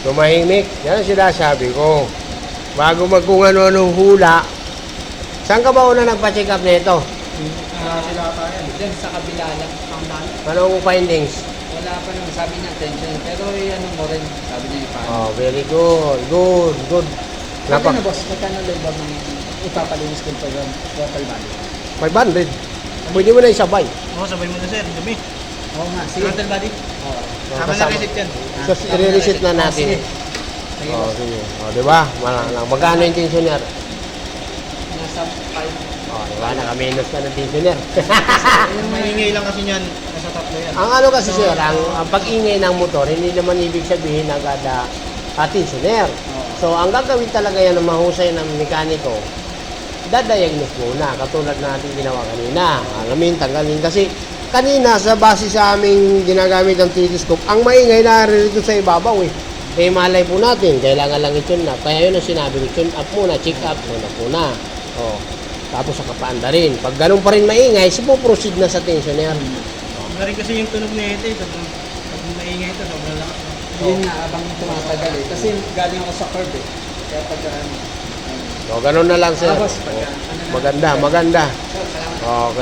tumahimik. Yan ang sinasabi ko. Bago kung ano-anong hula. Saan ka ba una nagpa-check up nito? Sila tayo. Diyan sa kabila lang. Ang dami. Anong findings? Wala pa naman. Sabi niya tension. Pero ano mo rin. Sabi niya ipaano. Oh, very good. Good, good. Magkano boss? Magkano lang ba may ipapalinis ko pa yung total value? 500. Pwede mo na isabay. Oo, sabay mo na sir. Dumi. Oo nga. Sige. Total body. Oo. Tama na receipt yan. So, i-reset na natin. Sige. Sige Oh, boss. sige. Oh, di ba? Magkano yung tensioner? Nasa 5. Oh, di ba? Naka-minus ka ng tensioner. Yung maingay lang kasi niyan, nasa tatlo yan. Ang ano kasi sir, ang pag-ingay ng motor, hindi naman ibig sabihin agad tensioner. So, ang gagawin talaga yan ng mahusay ng mekaniko, dadayagnos muna, katulad na ating ginawa kanina. Alamin, tanggalin. Kasi, kanina, sa base sa aming ginagamit ng telescope, ang maingay naririto sa ibabaw eh. Eh, malay po natin, kailangan lang i-tune up. Kaya yun ang sinabi ko, tune up muna, check up muna. Oh, tapos sa kapaanda rin. Pag ganun pa rin maingay, proceed na sa tensioner. Iba rin kasi yung tunog na ito. Sobrang pag maingay ito, sobrang lakas. Yun nga, abang tumatagal eh. Kasi galing ako sa curve eh. Kaya pag So, ganun na lang sir. boss, Oh, maganda. Sir, salamat. Okay.